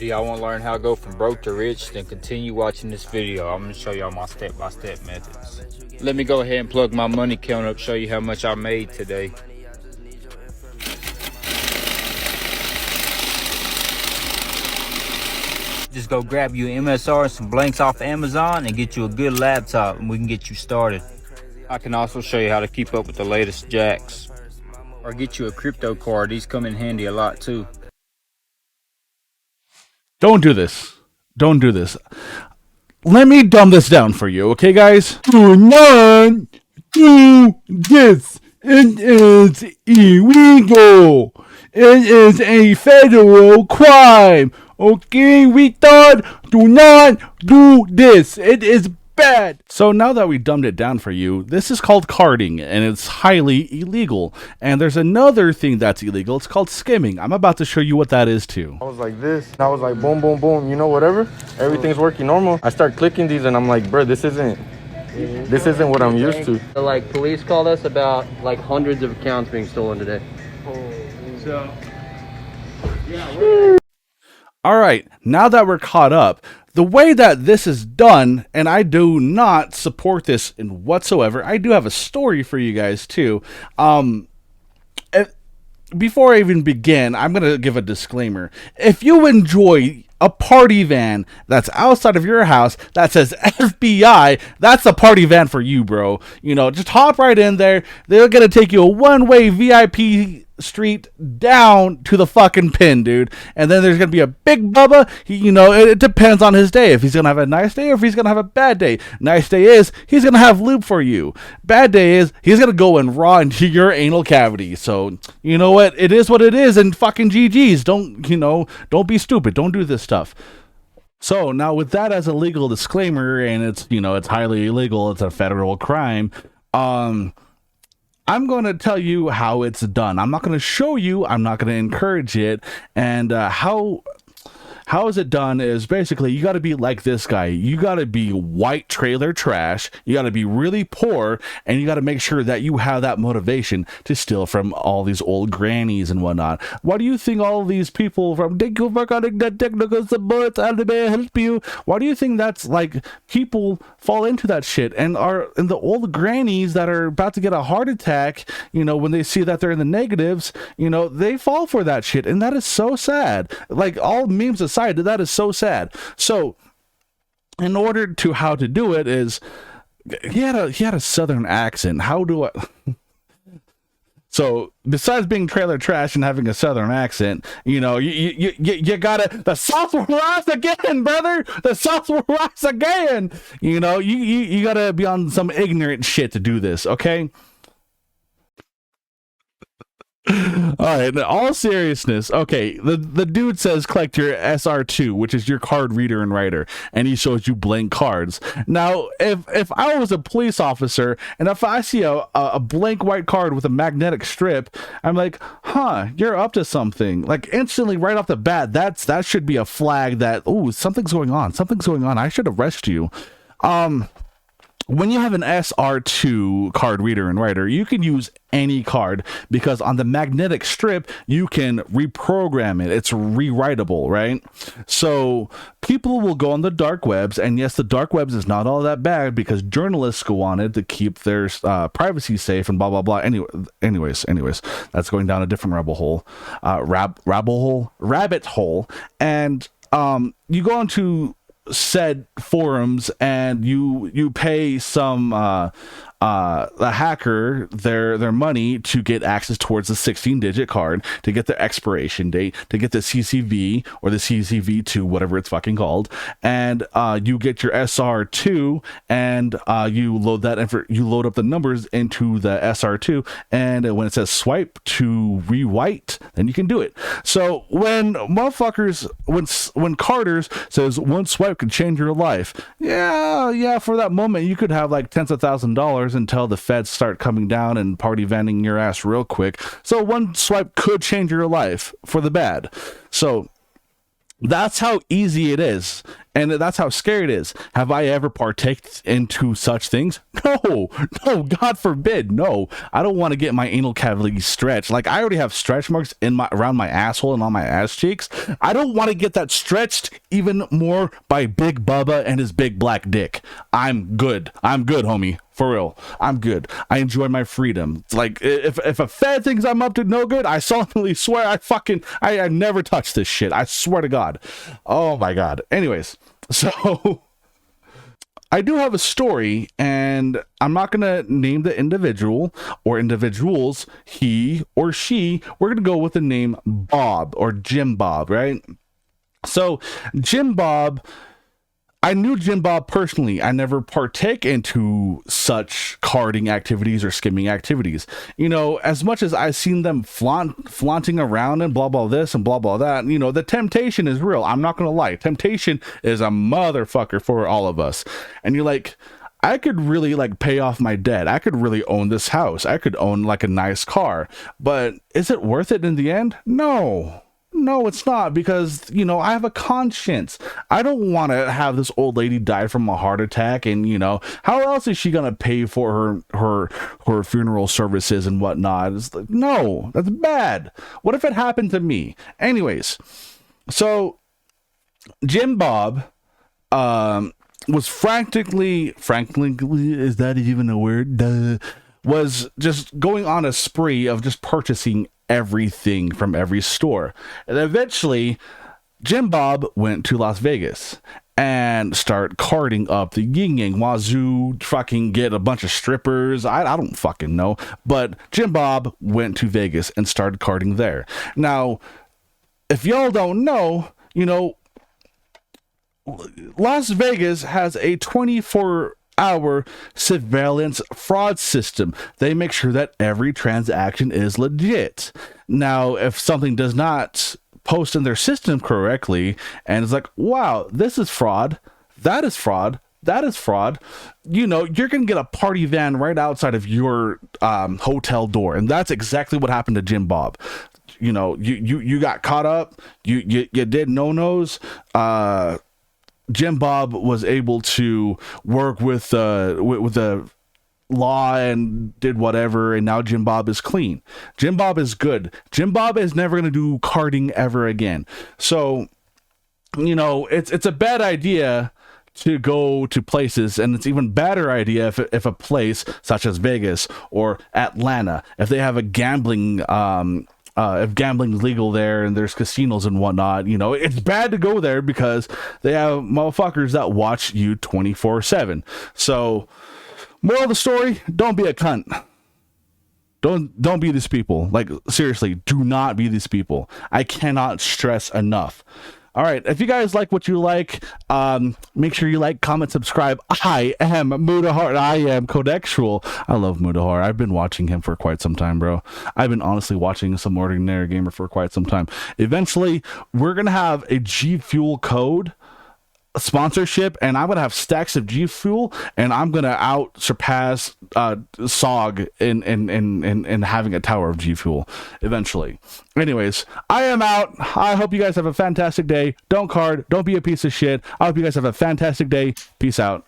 Do y'all want to learn how to go from broke to rich? Then continue watching this video. I'm going to show y'all my step-by-step methods. Let me go ahead and plug my money count up, show you how much I made today. Just go grab you an MSR and some blanks off Amazon and get you a good laptop, and we can get you started. I can also show you how to keep up with the latest jacks. Or get you a crypto card. These come in handy a lot too. Don't do this. Don't do this. Let me dumb this down for you, okay, guys? Do not do this. It is illegal. It is a federal crime. Okay, we thought, do not do this. It is bad. So now that we dumbed it down for you, this is called carding, and it's highly illegal. And there's another thing that's illegal. It's called skimming. I'm about to show you what that is too. I was like this, and I was like boom, boom, boom, you know, whatever. Everything's working normal. I start clicking these, and I'm like, bro, this isn't what I'm used to. Like, police called us about like hundreds of accounts being stolen today. So, yeah. All right, now that we're caught up, the way that this is done, and I do not support this in whatsoever. I do have a story for you guys too. Before I even begin, I'm going to give a disclaimer. If you enjoy a party van that's outside of your house that says FBI, that's a party van for you, bro. You know, just hop right in there. They're going to take you a one-way VIP street down to the fucking pin, dude. And then there's gonna be a big Bubba. It depends on his day, if he's gonna have a nice day or if he's gonna have a bad day. Nice day is he's gonna have lube for you. Bad day is he's gonna go and raw into your anal cavity. So you know what, it is what it is, and fucking GG's. Don't be stupid. Don't do this stuff. So now, with that as a legal disclaimer, and it's highly illegal, it's a federal crime, I'm going to tell you how it's done. I'm not going to show you. I'm not going to encourage it. And how is it done is basically you got to be like this guy. You got to be white trailer trash. You got to be really poor, and you got to make sure that you have that motivation to steal from all these old grannies and whatnot. Why do you think all these people from thank you for calling the technical support, 𝗹𝗶𝗶𝗁𝗶 why do you think that's like people fall into that shit and are in the old grannies that are about to get a heart attack, when they see that they're in the negatives, they fall for that shit, and that is so sad. Like, all memes aside, that is so sad. So in order to how to do it is he had a southern accent. How do I So besides being trailer trash and having a southern accent, you gotta, the South will rise again, brother. The South will rise again. You gotta be on some ignorant shit to do this, okay? All right, in all seriousness, okay, the dude says collect your SR2, which is your card reader and writer, and he shows you blank cards. Now, if I was a police officer and if I see a blank white card with a magnetic strip, I'm like, you're up to something. Like, instantly, right off the bat, that should be a flag that, ooh, something's going on. I should arrest you. When you have an SR2 card reader and writer, you can use any card because on the magnetic strip, you can reprogram it. It's rewritable, right? So people will go on the dark webs, and yes, the dark webs is not all that bad because journalists go on it to keep their privacy safe and blah, blah, blah. Anyways, that's going down a different rabbit hole. And you go onto said forums and you pay some the hacker their money to get access towards the 16-digit card, to get the expiration date, to get the CCV or the CCV2, whatever it's fucking called, and you get your SR2 and you load up the numbers into the SR2, and when it says swipe to rewrite, then you can do it. So when Carter's says one swipe could change your life, yeah, for that moment you could have like tens of $1,000s until the feds start coming down and party vanning your ass real quick. So one swipe could change your life for the bad. So That's how easy it is, and that's how scary it is. Have I ever partaked into such things? No, God forbid, no. I don't want to get my anal cavity stretched. Like, I already have stretch marks in my around my asshole and on my ass cheeks. I don't want to get that stretched even more by Big Bubba and his big black dick. I'm good, homie. For real, I'm good. I enjoy my freedom. Like, if a Fed thinks I'm up to no good, I solemnly swear I never touch this shit. I swear to God. Oh my God. Anyways, so I do have a story, and I'm not gonna name the individual or individuals, he or she. We're gonna go with the name Bob or Jim Bob, right? So Jim Bob, I knew Jim Bob personally. I never partake into such carding activities or skimming activities. You know, as much as I've seen them flaunting around and blah, blah, this and blah, blah, that, you know, the temptation is real. I'm not going to lie. Temptation is a motherfucker for all of us. And you're like, I could really like pay off my debt. I could really own this house. I could own like a nice car. But is it worth it in the end? No, it's not, because, you know, I have a conscience. I don't want to have this old lady die from a heart attack, and, you know, how else is she going to pay for her funeral services and whatnot? It's like, no, that's bad. What if it happened to me? Anyways, so Jim Bob was frankly, is that even a word? Was just going on a spree of just purchasing everything from every store. And eventually Jim Bob went to Las Vegas and start carding up the yin yang wazoo, fucking get a bunch of strippers. I don't fucking know, but Jim Bob went to Vegas and started carding there. Now, if y'all don't know, you know, Las Vegas has a 24-hour surveillance fraud system. They make sure that every transaction is legit. Now, if something does not post in their system correctly, and it's like, wow, this is fraud, that is fraud, that is fraud, you know, you're gonna get a party van right outside of your hotel door. And that's exactly what happened to Jim Bob. You know, you got caught up, you did no-nos. Jim Bob was able to work with the law and did whatever, and now Jim Bob is clean. Jim Bob is good. Jim Bob is never going to do carding ever again. So, you know, it's a bad idea to go to places, and it's even better idea if a place such as Vegas or Atlanta, if they have a gambling if gambling's legal there and there's casinos and whatnot, you know, it's bad to go there because they have motherfuckers that watch you 24/7. So, moral of the story, don't be a cunt. Don't be these people. Like, seriously, do not be these people. I cannot stress enough. All right, if you guys like what you like, make sure you like, comment, subscribe. I am 𝗵𝗏𝗃. I am 𝗏𝗃𝗀. I love 𝗵𝗏𝗃. I've been watching him for quite some time, bro. I've been honestly watching some Ordinary Gamer for quite some time. Eventually, we're going to have a G Fuel code sponsorship, and I'm gonna have stacks of G Fuel, and I'm gonna out surpass SOG in having a tower of G Fuel eventually. Anyways, I am out. I hope you guys have a fantastic day. Don't card, don't be a piece of shit. I hope you guys have a fantastic day. Peace out.